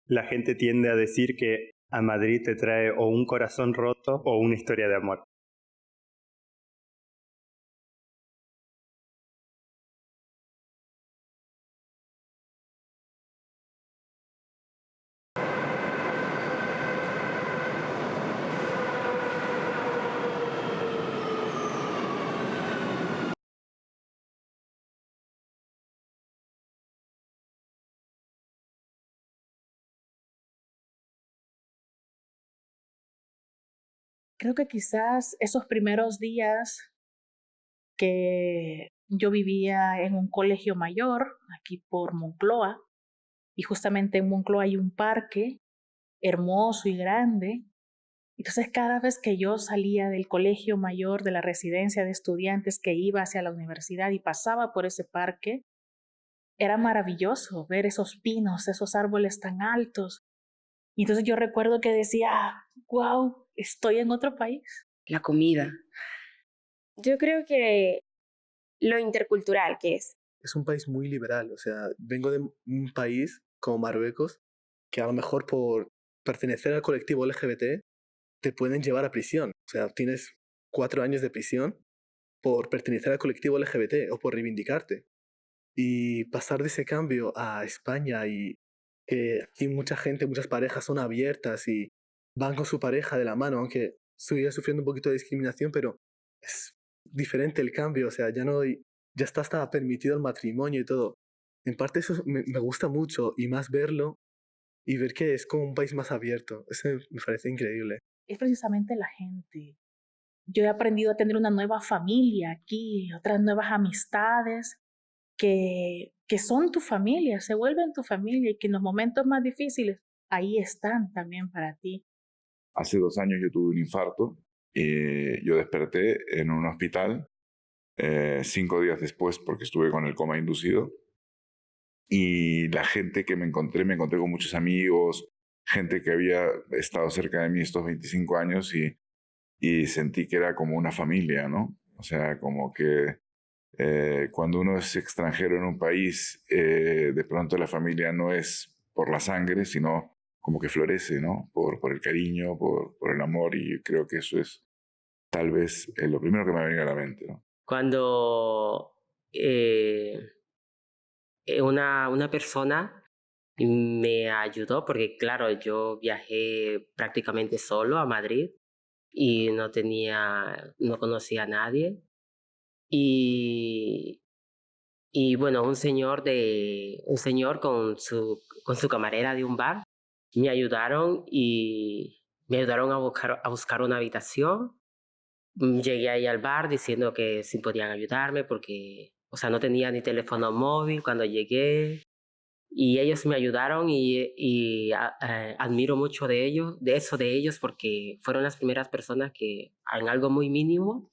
la gente tiende a decir que a Madrid te trae o un corazón roto o una historia de amor. Creo que quizás esos primeros días que yo vivía en un colegio mayor, aquí por Moncloa, y justamente en Moncloa hay un parque hermoso y grande. Entonces, cada vez que yo salía del colegio mayor, de la residencia de estudiantes, que iba hacia la universidad y pasaba por ese parque, era maravilloso ver esos pinos, esos árboles tan altos. Y entonces yo recuerdo que decía, wow, estoy en otro país. La comida. Yo creo que lo intercultural que es. Es un país muy liberal, o sea, vengo de un país como Marruecos que a lo mejor por pertenecer al colectivo LGBT te pueden llevar a prisión. O sea, tienes 4 años de prisión por pertenecer al colectivo LGBT o por reivindicarte. Y pasar de ese cambio a España y que aquí mucha gente, muchas parejas son abiertas y van con su pareja de la mano, aunque estoy sufriendo un poquito de discriminación, pero es diferente el cambio, o sea, ya está hasta permitido el matrimonio y todo. En parte eso me gusta mucho y más verlo y ver que es como un país más abierto. Eso me parece increíble. Es precisamente la gente. Yo he aprendido a tener una nueva familia aquí, otras nuevas amistades que son tu familia, se vuelven tu familia y que en los momentos más difíciles ahí están también para ti. Hace 2 años yo tuve un infarto y yo desperté en un hospital 5 días después porque estuve con el coma inducido. Y la gente que me encontré con muchos amigos, gente que había estado cerca de mí estos 25 años y sentí que era como una familia, ¿no? O sea, como que cuando uno es extranjero en un país, de pronto la familia no es por la sangre, sino como que florece, ¿no? Por el cariño, por el amor, y creo que eso es tal vez lo primero que me ha venido a la mente, ¿no? Cuando una persona me ayudó, porque claro, yo viajé prácticamente solo a Madrid y no conocía a nadie. Y, y bueno, un señor con su camarera de un bar me ayudaron a buscar una habitación. Llegué ahí al bar diciendo que sí podían ayudarme porque, o sea, no tenía ni teléfono móvil cuando llegué. Y ellos me ayudaron admiro mucho de ellos porque fueron las primeras personas que en algo muy mínimo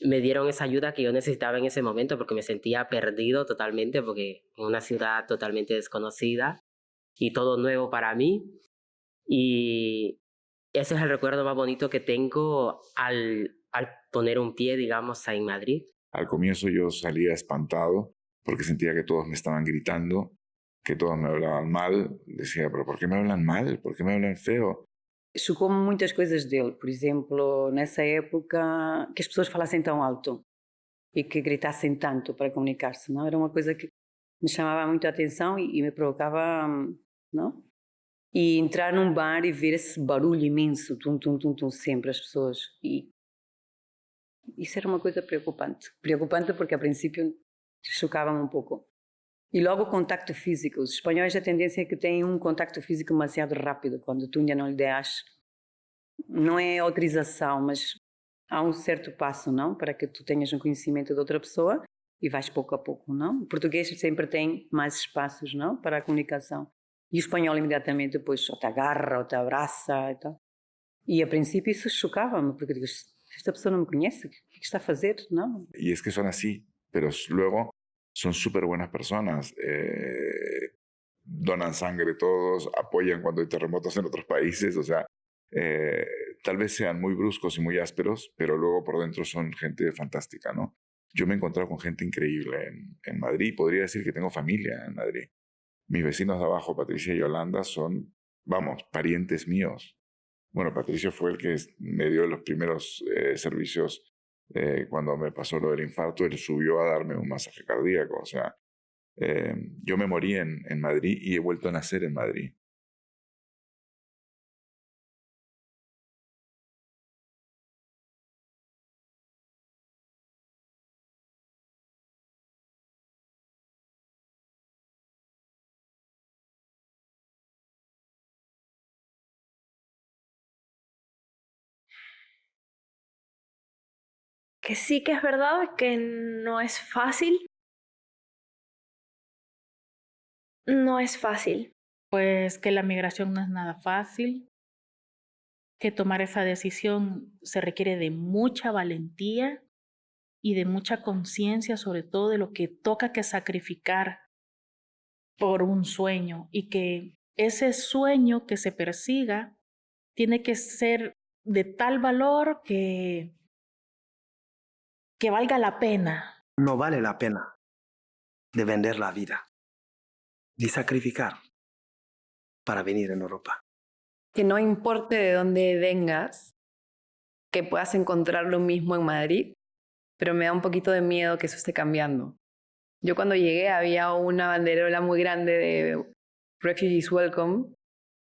me dieron esa ayuda que yo necesitaba en ese momento porque me sentía perdido totalmente porque en una ciudad totalmente desconocida y todo nuevo para mí. Y ese es el recuerdo más bonito que tengo al poner un pie, digamos, en Madrid. Al comienzo yo salía espantado porque sentía que todos me estaban gritando, que todos me hablaban mal. Decía, pero ¿por qué me hablan mal? ¿Por qué me hablan feo? Chocou-me muitas coisas dele, por exemplo, nessa época que as pessoas falassem tão alto e que gritassem tanto para comunicar-se, não? Era uma coisa que me chamava muito a atenção e me provocava, não? E entrar num bar e ver esse barulho imenso, tum, tum, tum, tum, sempre as pessoas. E isso era uma coisa preocupante. Preocupante porque a princípio chocava-me um pouco. E logo o contacto físico. Os espanhóis a tendência é que têm um contacto físico demasiado rápido. Quando tu ainda não lhe das, não é autorização, mas há um certo passo, não? Para que tu tenhas um conhecimento de outra pessoa e vais pouco a pouco, não? O português sempre tem mais espaços, não? Para a comunicação. E o espanhol imediatamente depois ou te agarra ou te abraça e tal. E a princípio isso chocava-me, porque digo, esta pessoa não me conhece, o que está a fazer, não? Y es que son así, pero luego son súper buenas personas. Donan sangre todos, apoyan cuando hay terremotos en otros países, o sea, tal vez sean muy bruscos y muy ásperos, pero luego por dentro son gente fantástica, ¿no? Yo me he encontrado con gente increíble en Madrid, podría decir que tengo familia en Madrid. Mis vecinos de abajo, Patricia y Yolanda, son, vamos, parientes míos. Bueno, Patricio fue el que me dio los primeros servicios cuando me pasó lo del infarto. Él subió a darme un masaje cardíaco. O sea, yo me morí en Madrid y he vuelto a nacer en Madrid. Que sí que es verdad que no es fácil. No es fácil. Pues que la migración no es nada fácil, que tomar esa decisión se requiere de mucha valentía y de mucha conciencia, sobre todo de lo que toca que sacrificar por un sueño, y que ese sueño que se persiga tiene que ser de tal valor que valga la pena. No vale la pena de vender la vida, de sacrificar para venir en Europa. Que no importe de dónde vengas, que puedas encontrar lo mismo en Madrid, pero me da un poquito de miedo que eso esté cambiando. Yo cuando llegué había una banderola muy grande de Refugees Welcome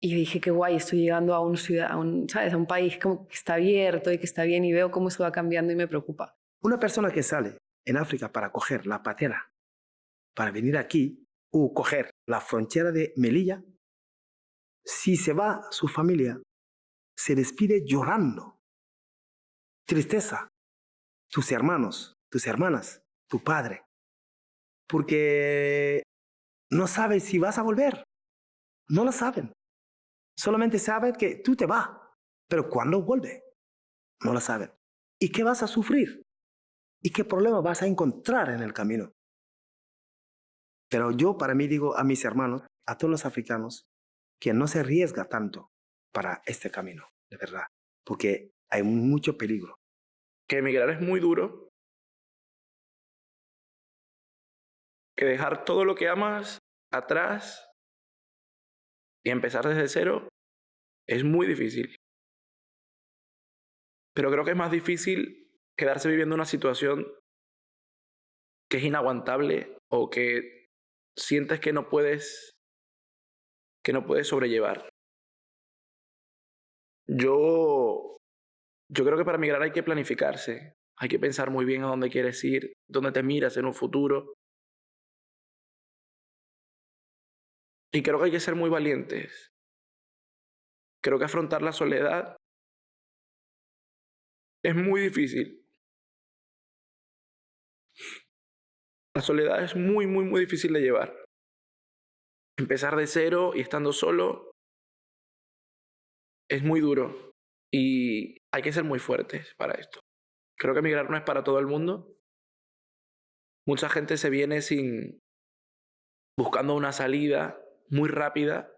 y dije, qué guay, estoy llegando a ¿sabes? A un país como que está abierto y que está bien, y veo cómo eso va cambiando y me preocupa. Una persona que sale en África para coger la patera, para venir aquí, o coger la frontera de Melilla, si se va su familia, se despide llorando. Tristeza. Tus hermanos, tus hermanas, tu padre. Porque no sabes si vas a volver. No lo saben. Solamente saben que tú te vas. Pero ¿cuándo vuelve? No lo saben. ¿Y qué vas a sufrir? ¿Y qué problema vas a encontrar en el camino? Pero yo para mí digo a mis hermanos, a todos los africanos, que no se arriesga tanto para este camino, de verdad. Porque hay mucho peligro. Que emigrar es muy duro. Que dejar todo lo que amas atrás y empezar desde cero es muy difícil. Pero creo que es más difícil quedarse viviendo una situación que es inaguantable o que sientes que no puedes sobrellevar. Yo creo que para migrar hay que planificarse. Hay que pensar muy bien a dónde quieres ir, dónde te miras en un futuro. Y creo que hay que ser muy valientes. Creo que afrontar la soledad es muy difícil. La soledad es muy, muy, muy difícil de llevar. Empezar de cero y estando solo es muy duro. Y hay que ser muy fuertes para esto. Creo que emigrar no es para todo el mundo. Mucha gente se viene buscando una salida muy rápida.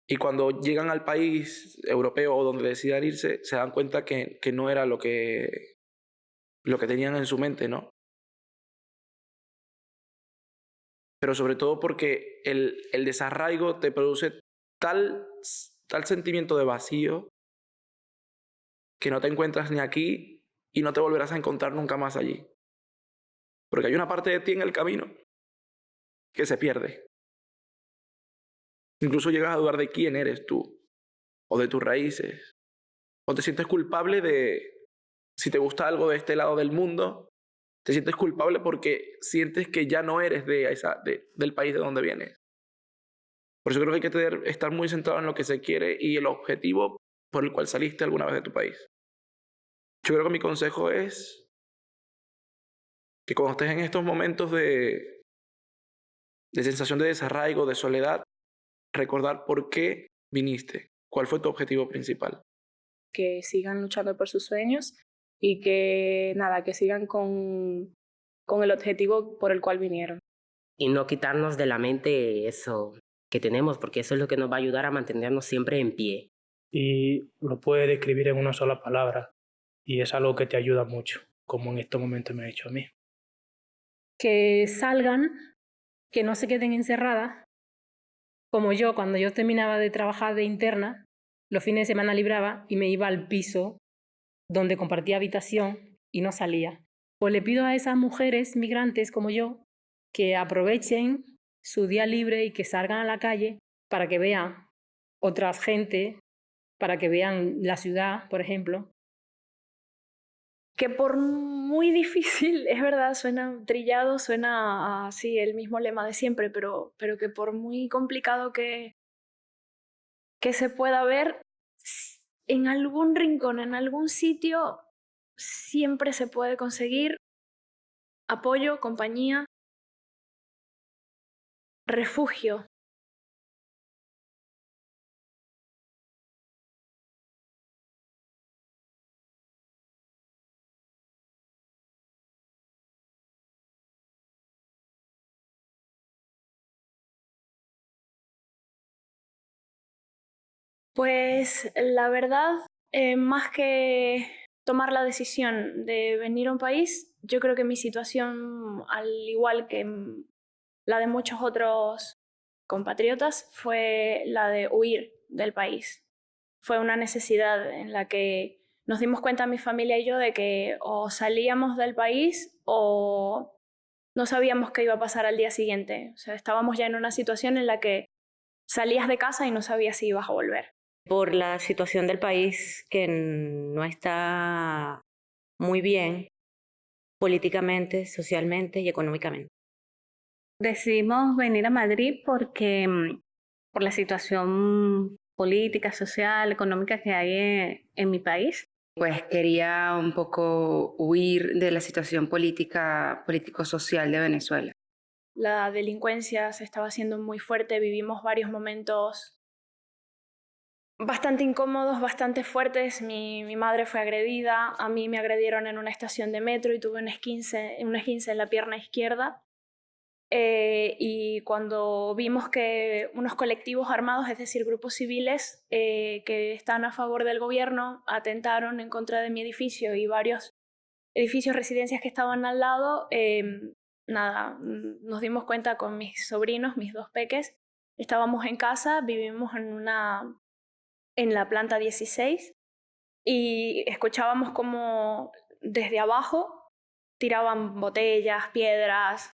Y cuando llegan al país europeo o donde decidan irse, se dan cuenta que no era lo que tenían en su mente, ¿no? Pero sobre todo porque el desarraigo te produce tal sentimiento de vacío que no te encuentras ni aquí y no te volverás a encontrar nunca más allí. Porque hay una parte de ti en el camino que se pierde. Incluso llegas a dudar de quién eres tú, o de tus raíces, o te sientes culpable de, si te gusta algo de este lado del mundo, te sientes culpable porque sientes que ya no eres del país de donde vienes. Por eso creo que hay que estar muy centrado en lo que se quiere y el objetivo por el cual saliste alguna vez de tu país. Yo creo que mi consejo es que cuando estés en estos momentos de sensación de desarraigo, de soledad, recordar por qué viniste, cuál fue tu objetivo principal. Que sigan luchando por sus sueños y que sigan con el objetivo por el cual vinieron. Y no quitarnos de la mente eso que tenemos, porque eso es lo que nos va a ayudar a mantenernos siempre en pie. Y lo puedes describir en una sola palabra, y es algo que te ayuda mucho, como en estos momentos me ha hecho a mí. Que salgan, que no se queden encerradas, como yo, cuando yo terminaba de trabajar de interna, los fines de semana libraba y me iba al piso donde compartía habitación y no salía. Pues le pido a esas mujeres migrantes como yo que aprovechen su día libre y que salgan a la calle para que vean otras gente, para que vean la ciudad, por ejemplo. Que por muy difícil, es verdad, suena trillado, suena así el mismo lema de siempre, pero que por muy complicado que se pueda ver, en algún rincón, en algún sitio, siempre se puede conseguir apoyo, compañía, refugio. Pues la verdad, más que tomar la decisión de venir a un país, yo creo que mi situación, al igual que la de muchos otros compatriotas, fue la de huir del país. Fue una necesidad en la que nos dimos cuenta mi familia y yo de que o salíamos del país o no sabíamos qué iba a pasar al día siguiente. O sea, estábamos ya en una situación en la que salías de casa y no sabías si ibas a volver. Por la situación del país que no está muy bien políticamente, socialmente y económicamente. Decidimos venir a Madrid porque por la situación política, social, económica que hay en mi país. Pues quería un poco huir de la situación político-social de Venezuela. La delincuencia se estaba haciendo muy fuerte, vivimos varios momentos bastante incómodos, bastante fuertes. Mi madre fue agredida, a mí me agredieron en una estación de metro y tuve un esguince en la pierna izquierda. Y cuando vimos que unos colectivos armados, es decir, grupos civiles que están a favor del gobierno, atentaron en contra de mi edificio y varios edificios, residencias que estaban al lado, nos dimos cuenta con mis sobrinos, mis dos peques, estábamos en casa, vivimos en la planta 16 y escuchábamos como desde abajo tiraban botellas, piedras,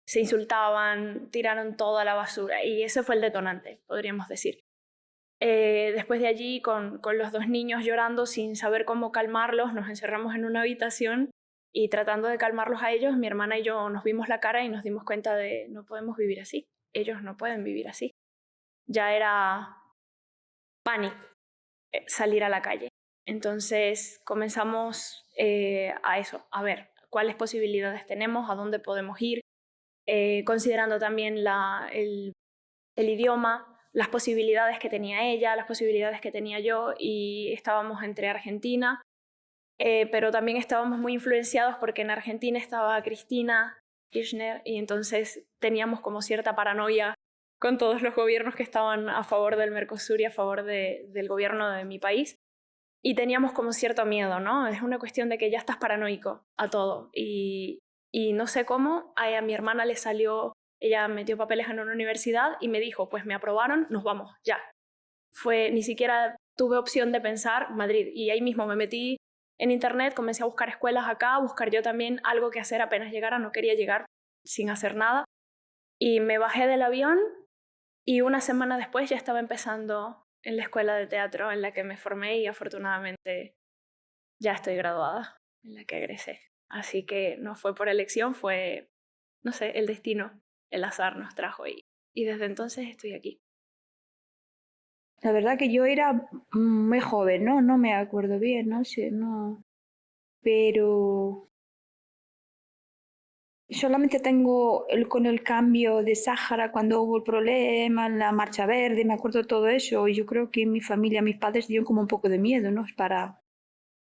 se insultaban, tiraron toda la basura y ese fue el detonante, podríamos decir. Después de allí, con los dos niños llorando sin saber cómo calmarlos, nos encerramos en una habitación y tratando de calmarlos a ellos, mi hermana y yo nos vimos la cara y nos dimos cuenta de no podemos vivir así, ellos no pueden vivir así. Ya era pánico salir a la calle. Entonces comenzamos a eso, a ver cuáles posibilidades tenemos, a dónde podemos ir, considerando también el idioma, las posibilidades que tenía ella, las posibilidades que tenía yo, y estábamos entre Argentina, pero también estábamos muy influenciados porque en Argentina estaba Cristina Kirchner y entonces teníamos como cierta paranoia con todos los gobiernos que estaban a favor del Mercosur y a favor del gobierno de mi país. Y teníamos como cierto miedo, ¿no? Es una cuestión de que ya estás paranoico a todo. Y no sé cómo, a mi hermana le salió, ella metió papeles en una universidad y me dijo, pues me aprobaron, nos vamos, ya. Ni siquiera tuve opción de pensar Madrid. Y ahí mismo me metí en internet, comencé a buscar escuelas acá, a buscar yo también algo que hacer apenas llegara, no quería llegar sin hacer nada. Y me bajé del avión y una semana después ya estaba empezando en la escuela de teatro en la que me formé y afortunadamente ya estoy graduada, en la que egresé. Así que no fue por elección, fue, no sé, el destino, el azar nos trajo y desde entonces estoy aquí. La verdad que yo era muy joven, ¿no? No me acuerdo bien, no sé, no. Pero solamente tengo con el cambio de Sáhara, cuando hubo el problema, la Marcha Verde, me acuerdo de todo eso. Y yo creo que mi familia, mis padres dieron como un poco de miedo, ¿no? Para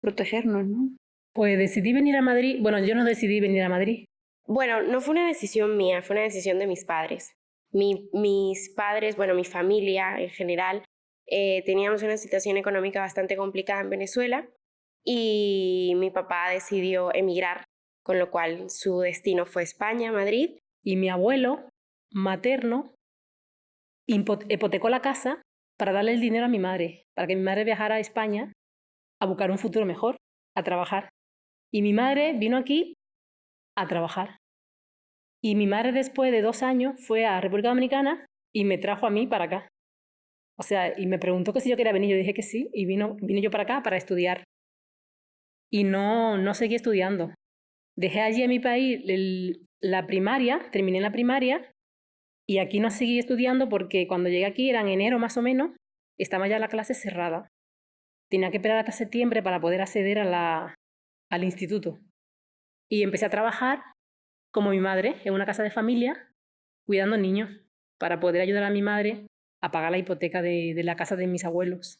protegernos, ¿no? Pues decidí venir a Madrid. Bueno, yo no decidí venir a Madrid. Bueno, no fue una decisión mía, fue una decisión de mis padres. Mis padres, bueno, mi familia en general, teníamos una situación económica bastante complicada en Venezuela y mi papá decidió emigrar, con lo cual su destino fue España, Madrid. Y mi abuelo materno hipotecó la casa para darle el dinero a mi madre, para que mi madre viajara a España a buscar un futuro mejor, a trabajar. Y mi madre vino aquí a trabajar. Y mi madre después de 2 años fue a República Dominicana y me trajo a mí para acá. O sea, y me preguntó que si yo quería venir, yo dije que sí, y vine yo para acá para estudiar. Y no seguí estudiando. Dejé allí en mi país la primaria, terminé la primaria, y aquí no seguí estudiando porque cuando llegué aquí, era en enero más o menos, estaba ya la clase cerrada. Tenía que esperar hasta septiembre para poder acceder al instituto. Y empecé a trabajar como mi madre en una casa de familia, cuidando niños, para poder ayudar a mi madre a pagar la hipoteca de la casa de mis abuelos.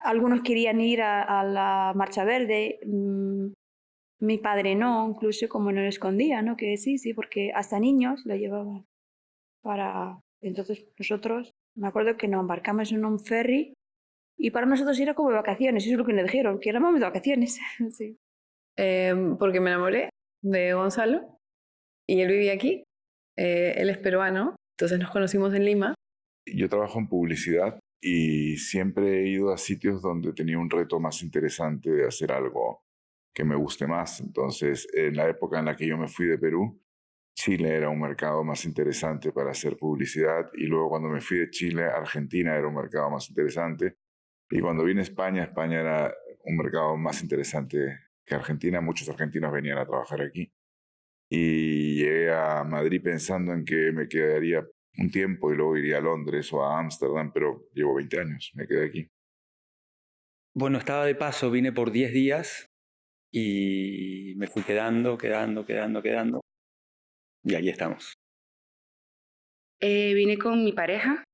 Algunos querían ir a la Marcha Verde, mi padre no, incluso como no lo escondía, ¿no? Que sí, porque hasta niños lo llevaban para... Entonces nosotros, me acuerdo que nos embarcamos en un ferry y para nosotros era como de vacaciones, eso es lo que nos dijeron, que éramos de vacaciones. Sí. Porque me enamoré de Gonzalo y él vivía aquí. Él es peruano, entonces nos conocimos en Lima. Yo trabajo en publicidad y siempre he ido a sitios donde tenía un reto más interesante de hacer algo que me guste más. Entonces, en la época en la que yo me fui de Perú, Chile era un mercado más interesante para hacer publicidad, y luego cuando me fui de Chile, Argentina era un mercado más interesante, y cuando vine a España, España era un mercado más interesante que Argentina. Muchos argentinos venían a trabajar aquí. Y llegué a Madrid pensando en que me quedaría un tiempo y luego iría a Londres o a Ámsterdam, pero llevo 20 años, me quedé aquí. Bueno, estaba de paso, vine por 10 días y me fui quedando. Y aquí estamos. Vine con mi pareja.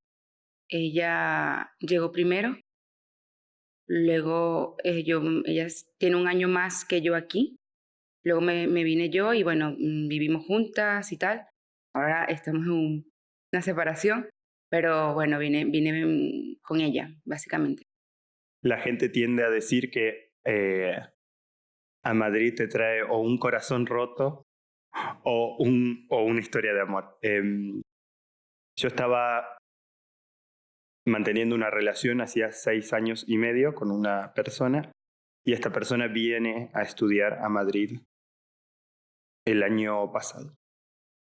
Ella llegó primero. Luego ella tiene 1 año más que yo aquí. Luego me vine yo y bueno, vivimos juntas y tal. Ahora estamos en una separación, pero bueno, vine con ella, básicamente. La gente tiende a decir que a Madrid te trae o un corazón roto o una historia de amor. Yo estaba manteniendo una relación hacía 6 años y medio con una persona, y esta persona viene a estudiar a Madrid el año pasado.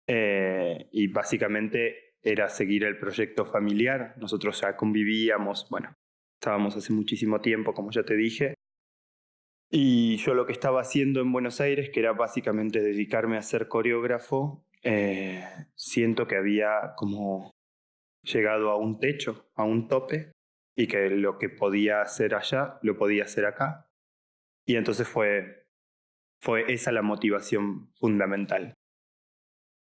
Y básicamente era seguir el proyecto familiar. Nosotros ya convivíamos, bueno, estábamos hace muchísimo tiempo, como ya te dije. Y yo lo que estaba haciendo en Buenos Aires, que era básicamente dedicarme a ser coreógrafo, siento que había como llegado a un techo, a un tope, y que lo que podía hacer allá, lo podía hacer acá. Y entonces fue esa la motivación fundamental.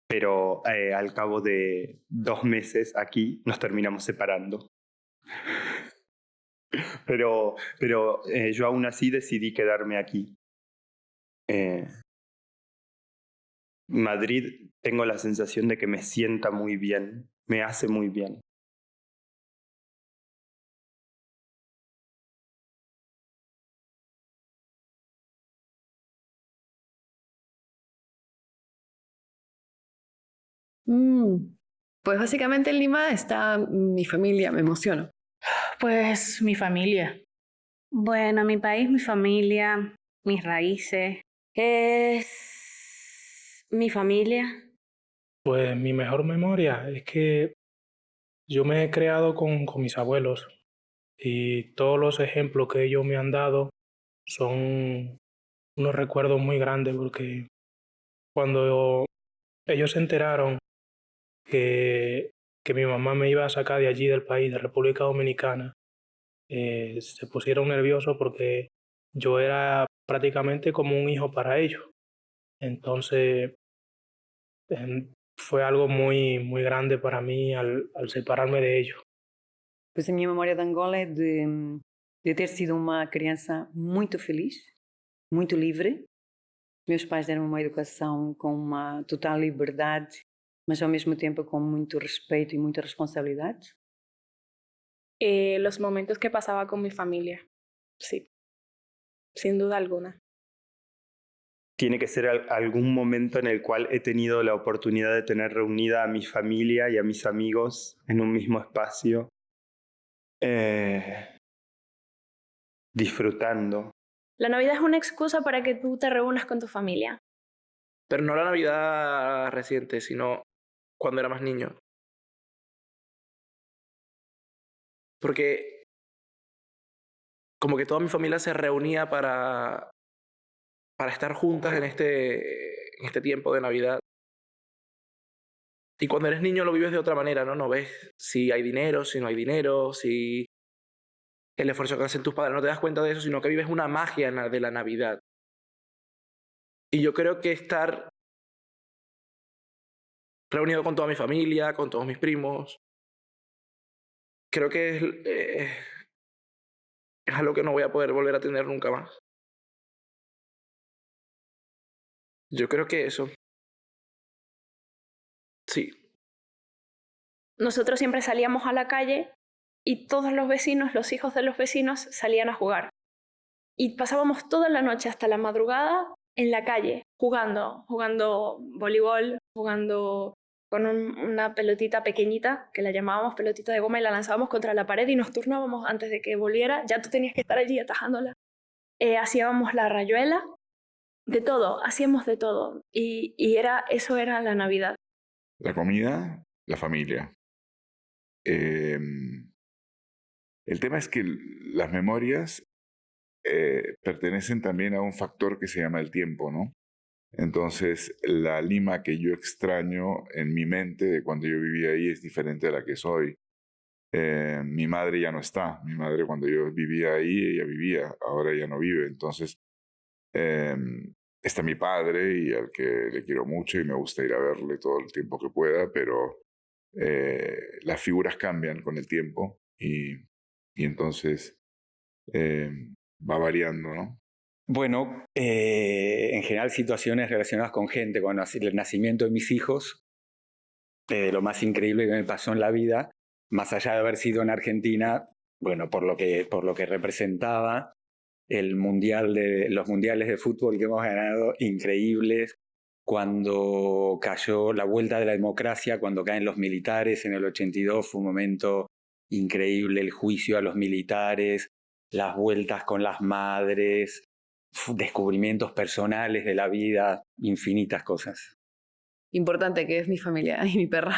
Pero al cabo de 2 meses aquí nos terminamos separando. Pero yo aún así decidí quedarme aquí. Madrid, tengo la sensación de que me sienta muy bien, me hace muy bien. Pues básicamente en Lima está mi familia, me emociono. Pues mi familia. Bueno, mi país, mi familia, mis raíces. Es mi familia. Pues mi mejor memoria es que yo me he creado con mis abuelos, y todos los ejemplos que ellos me han dado son unos recuerdos muy grandes, porque cuando ellos se enteraron que mi mamá me iba a sacar de allí, del país, de República Dominicana, se pusieron nerviosos porque yo era prácticamente como un hijo para ellos. Entonces fue algo muy, muy grande para mí al separarme de ellos. Pois a minha memória de Angola é de ter sido uma criança muito feliz, muito livre. Meus pais deram uma educação com uma total liberdade, mas ao mesmo tempo com muito respeito y mucha responsabilidad. Los momentos que pasaba con mi familia, sí, sin duda alguna. tiene que ser algún momento en el cual he tenido la oportunidad de tener reunida a mi familia y a mis amigos en un mismo espacio, disfrutando. La Navidad es una excusa para que tú te reúnas con tu familia. Pero no la Navidad reciente, sino cuando era más niño. Porque como que toda mi familia se reunía para estar juntas en este tiempo de Navidad. Y cuando eres niño lo vives de otra manera, ¿no? No ves si hay dinero, si no hay dinero, si el esfuerzo que hacen tus padres, no te das cuenta de eso, sino que vives una magia de la Navidad. Y yo creo que estar reunido con toda mi familia, con todos mis primos, creo que es algo que no voy a poder volver a tener nunca más. Yo creo que eso. Sí. Nosotros siempre salíamos a la calle y todos los vecinos, los hijos de los vecinos, salían a jugar. Y pasábamos toda la noche hasta la madrugada en la calle, jugando voleibol, jugando con una pelotita pequeñita, que la llamábamos pelotita de goma, y la lanzábamos contra la pared y nos turnábamos antes de que volviera. Ya tú tenías que estar allí atajándola. Hacíamos la rayuela, de todo, hacíamos de todo. Y eso era la Navidad. La comida, la familia. El tema es que las memorias pertenecen también a un factor que se llama el tiempo, ¿no? Entonces, la Lima que yo extraño en mi mente de cuando yo vivía ahí es diferente a la que soy. Mi madre ya no está. Mi madre cuando yo vivía ahí, ella vivía. Ahora ya no vive. Entonces, está mi padre y al que le quiero mucho y me gusta ir a verle todo el tiempo que pueda, pero las figuras cambian con el tiempo y entonces va variando, ¿no? Bueno, en general situaciones relacionadas con gente, con el nacimiento de mis hijos, de lo más increíble que me pasó en la vida, más allá de haber sido en Argentina, bueno, por lo que representaba los mundiales de fútbol que hemos ganado, increíbles, cuando cayó la vuelta de la democracia, cuando caen los militares en el 82, fue un momento increíble, el juicio a los militares, las vueltas con las madres, descubrimientos personales de la vida, infinitas cosas. Importante que es mi familia y mi perra.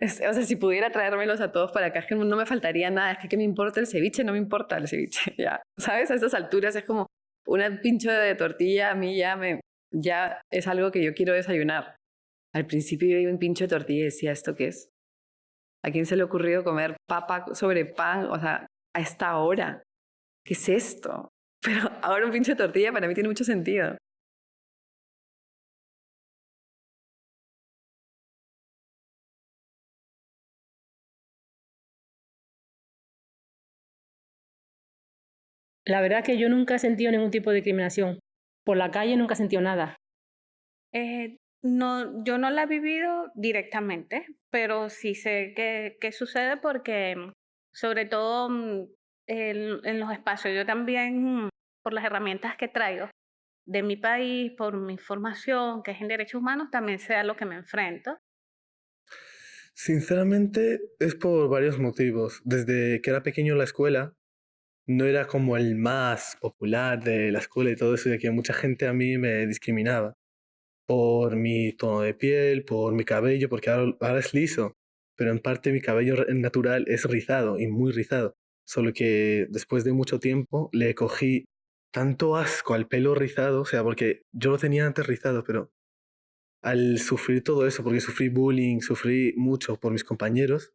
O sea, si pudiera traérmelos a todos para acá, es que no me faltaría nada. Es que me importa el ceviche, no me importa el ceviche. Ya, ¿sabes? A estas alturas es como un pincho de tortilla, a mí ya es algo que yo quiero desayunar. Al principio yo iba un pincho de tortilla y decía, ¿esto qué es? ¿A quién se le ha ocurrido comer papa sobre pan? O sea, a esta hora. ¿Qué es esto? Pero ahora un pincho de tortilla para mí tiene mucho sentido. La verdad que yo nunca he sentido ningún tipo de discriminación. Por la calle nunca he sentido nada. No, yo no la he vivido directamente, pero sí sé qué sucede porque, sobre todo en los espacios, yo también, por las herramientas que traigo de mi país, por mi formación, que es en derechos humanos, también sé a lo que me enfrento. Sinceramente, es por varios motivos. Desde que era pequeño en la escuela, no era como el más popular de la escuela y todo eso, de que mucha gente a mí me discriminaba por mi tono de piel, por mi cabello, porque ahora es liso, pero en parte mi cabello natural es rizado y muy rizado. Solo que después de mucho tiempo le cogí tanto asco al pelo rizado, o sea, porque yo lo tenía antes rizado, pero al sufrir todo eso, porque sufrí bullying, sufrí mucho por mis compañeros,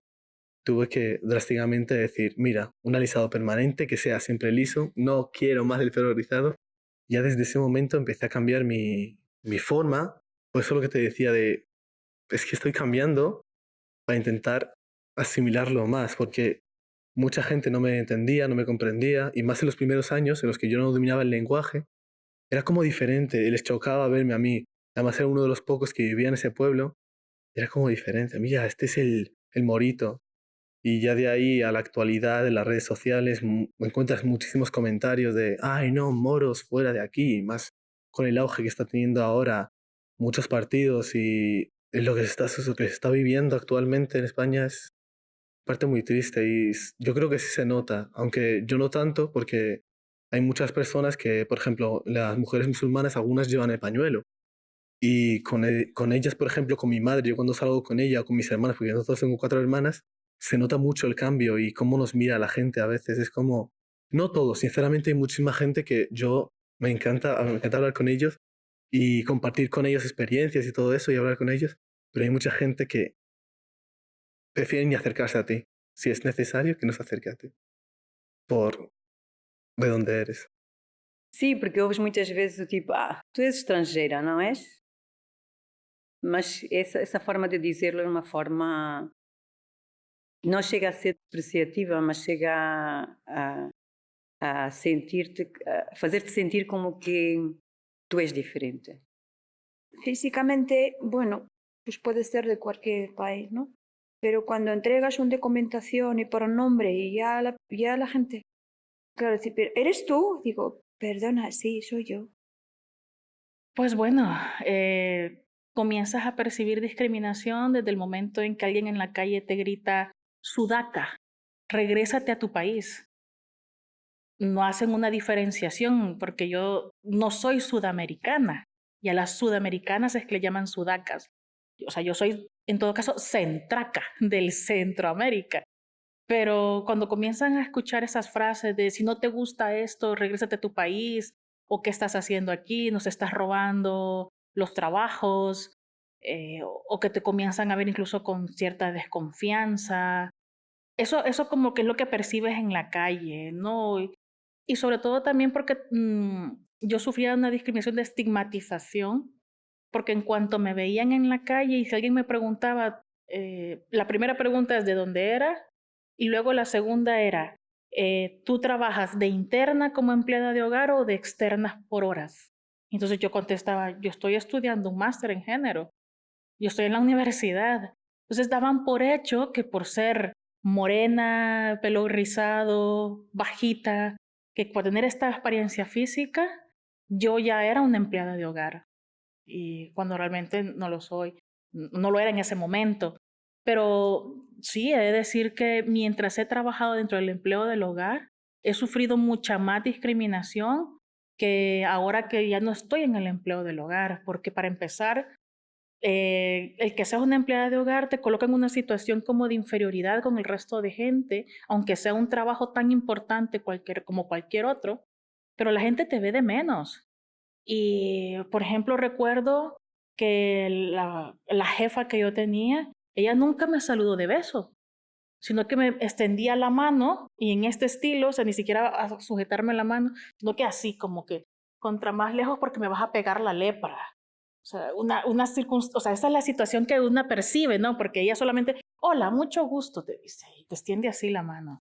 tuve que drásticamente decir, mira, un alisado permanente que sea siempre liso, no quiero más el pelo rizado. Ya desde ese momento empecé a cambiar mi forma, por eso lo que te decía es que estoy cambiando para intentar asimilarlo más, porque mucha gente no me entendía, no me comprendía, y más en los primeros años en los que yo no dominaba el lenguaje, era como diferente, les chocaba verme a mí, además era uno de los pocos que vivía en ese pueblo, era como diferente, mira, este es el morito. Y ya de ahí a la actualidad en las redes sociales encuentras muchísimos comentarios de, ay no, moros fuera de aquí, más con el auge que está teniendo ahora muchos partidos y lo que se está viviendo actualmente en España es parte muy triste y yo creo que sí se nota, aunque yo no tanto porque hay muchas personas que, por ejemplo, las mujeres musulmanas, algunas llevan el pañuelo y con ellas, por ejemplo, con mi madre, yo cuando salgo con ella o con mis hermanas, porque nosotros tengo 4 hermanas, se nota mucho el cambio y cómo nos mira la gente a veces. Es como, no todos, sinceramente hay muchísima gente que me encanta hablar con ellos y compartir con ellos experiencias y todo eso y hablar con ellos, pero hay mucha gente que prefiere ni acercarse a ti, si es necesario que no se acerque a ti, por de dónde eres. Sim, porque ouves muitas vezes o tipo, tu és estrangeira, não és? Mas essa forma de dizê-lo é uma forma, não chega a ser depreciativa, mas chega a sentir-te, a fazer-te sentir como que tú és diferente. Físicamente, bueno, pues puede ser de cualquier país, ¿no? Pero cuando entregas una documentación y por un nombre y ya la gente, claro, dice, "¿Pero ¿eres tú?" Digo, perdona, sí, soy yo. Pues bueno, comienzas a percibir discriminación desde el momento en que alguien en la calle te grita, Sudaca, regrésate a tu país. No hacen una diferenciación porque yo no soy sudamericana y a las sudamericanas es que le llaman sudacas. O sea, yo soy en todo caso centraca del Centroamérica. Pero cuando comienzan a escuchar esas frases de si no te gusta esto, regrésate a tu país, o qué estás haciendo aquí, nos estás robando los trabajos, o que te comienzan a ver incluso con cierta desconfianza. Eso como que es lo que percibes en la calle, ¿no? Y sobre todo también porque yo sufría una discriminación de estigmatización, porque en cuanto me veían en la calle y si alguien me preguntaba, la primera pregunta es de dónde era, y luego la segunda era, ¿tú trabajas de interna como empleada de hogar o de externas por horas? Entonces yo contestaba, yo estoy estudiando un máster en género, yo estoy en la universidad. Entonces daban por hecho que por ser morena, pelo rizado, bajita, que por tener esta apariencia física, yo ya era una empleada de hogar. Y cuando realmente no lo soy, no lo era en ese momento. Pero sí, he de decir que mientras he trabajado dentro del empleo del hogar, he sufrido mucha más discriminación que ahora que ya no estoy en el empleo del hogar, porque para empezar, el que seas una empleada de hogar te coloca en una situación como de inferioridad con el resto de gente, aunque sea un trabajo tan importante como cualquier otro, pero la gente te ve de menos. Y, por ejemplo, recuerdo que la jefa que yo tenía, ella nunca me saludó de beso, sino que me extendía la mano y en este estilo, o sea, ni siquiera a sujetarme la mano, sino que así, como que contra más lejos porque me vas a pegar la lepra. O sea, o sea, esa es la situación que una percibe, ¿no? Porque ella solamente, hola, mucho gusto, te dice, y te extiende así la mano.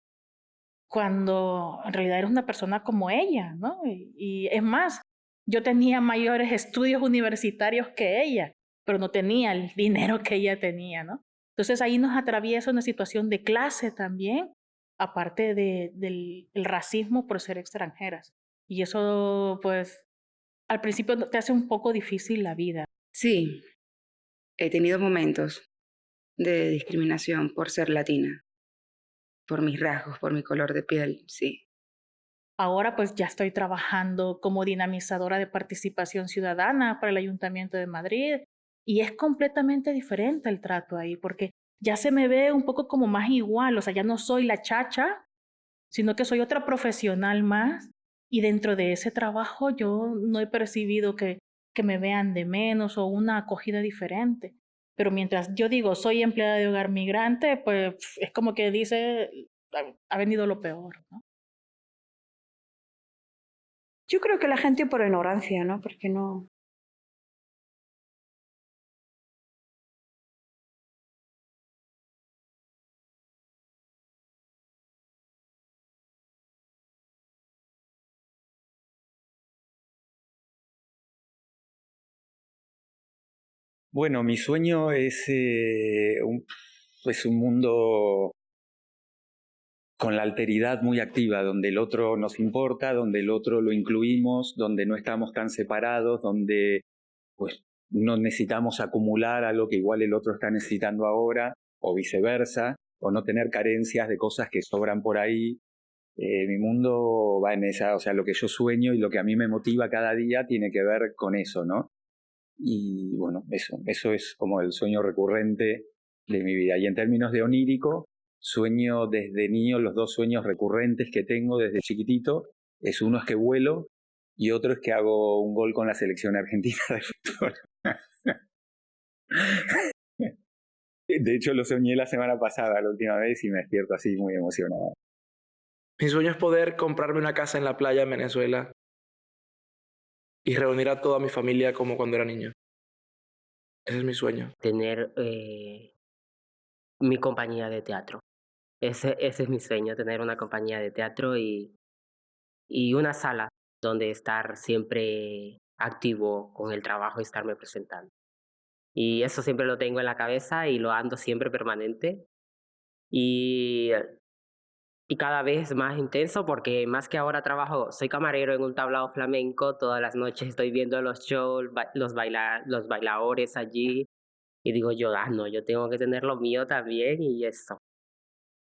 Cuando en realidad eres una persona como ella, ¿no? Y es más, yo tenía mayores estudios universitarios que ella, pero no tenía el dinero que ella tenía, ¿no? Entonces ahí nos atraviesa una situación de clase también, aparte del el racismo por ser extranjeras. Y eso, pues, al principio te hace un poco difícil la vida. Sí, he tenido momentos de discriminación por ser latina, por mis rasgos, por mi color de piel, sí. Ahora pues ya estoy trabajando como dinamizadora de participación ciudadana para el Ayuntamiento de Madrid y es completamente diferente el trato ahí porque ya se me ve un poco como más igual, o sea, ya no soy la chacha, sino que soy otra profesional más y dentro de ese trabajo yo no he percibido que me vean de menos o una acogida diferente. Pero mientras yo digo soy empleada de hogar migrante, pues es como que dice, ha venido lo peor, ¿no? Yo creo que la gente por ignorancia, ¿no? Porque no. Bueno, mi sueño es un mundo con la alteridad muy activa, donde el otro nos importa, donde el otro lo incluimos, donde no estamos tan separados, donde pues no necesitamos acumular algo que igual el otro está necesitando ahora, o viceversa, o no tener carencias de cosas que sobran por ahí. Mi mundo va en esa, o sea, lo que yo sueño y lo que a mí me motiva cada día tiene que ver con eso, ¿no? Y bueno, eso es como el sueño recurrente de mi vida. Y en términos de onírico, sueño desde niño, los dos sueños recurrentes que tengo desde chiquitito, uno es que vuelo y otro es que hago un gol con la selección argentina de fútbol. De hecho, lo soñé la semana pasada, la última vez, y me despierto así muy emocionado. Mi sueño es poder comprarme una casa en la playa en Venezuela y reunir a toda mi familia como cuando era niño. Ese es mi sueño. Tener mi compañía de teatro. Ese es mi sueño, tener una compañía de teatro y una sala donde estar siempre activo con el trabajo y estarme presentando. Y eso siempre lo tengo en la cabeza y lo ando siempre permanente. Y cada vez más intenso porque más que ahora soy camarero en un tablao flamenco, todas las noches estoy viendo los shows, los bailadores allí y digo yo, no, yo tengo que tener lo mío también y eso.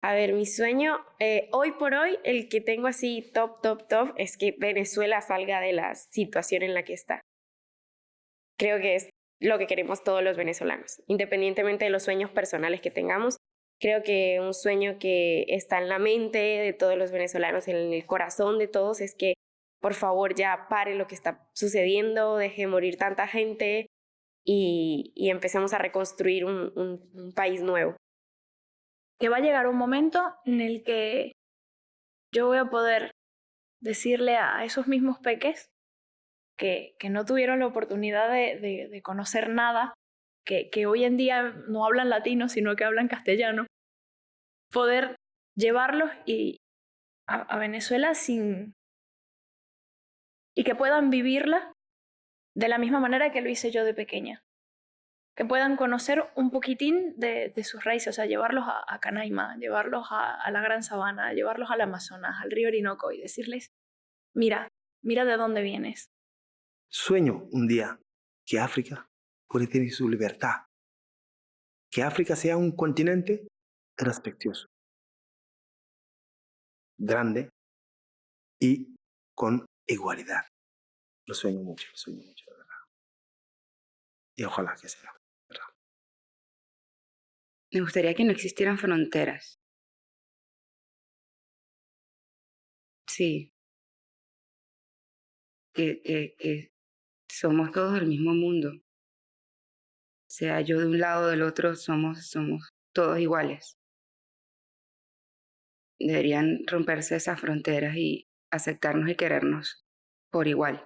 A ver, mi sueño, hoy por hoy, el que tengo así top, es que Venezuela salga de la situación en la que está. Creo que es lo que queremos todos los venezolanos, independientemente de los sueños personales que tengamos. Creo que un sueño que está en la mente de todos los venezolanos, en el corazón de todos, es que por favor ya pare lo que está sucediendo, deje morir tanta gente y empecemos a reconstruir un país nuevo. Que va a llegar un momento en el que yo voy a poder decirle a esos mismos peques que no tuvieron la oportunidad de conocer nada, que hoy en día no hablan latino, sino que hablan castellano, poder llevarlos a Venezuela y que puedan vivirla de la misma manera que lo hice yo de pequeña. Que puedan conocer un poquitín de sus raíces, o sea, llevarlos a Canaima, llevarlos a la Gran Sabana, llevarlos al Amazonas, al río Orinoco y decirles, mira de dónde vienes. Sueño un día que África puede tener su libertad, que África sea un continente respetuoso, grande y con igualdad. Lo sueño mucho, de verdad. Y ojalá que sea. Me gustaría que no existieran fronteras. Sí. Que somos todos del mismo mundo. Sea yo de un lado o del otro, somos todos iguales. Deberían romperse esas fronteras y aceptarnos y querernos por igual.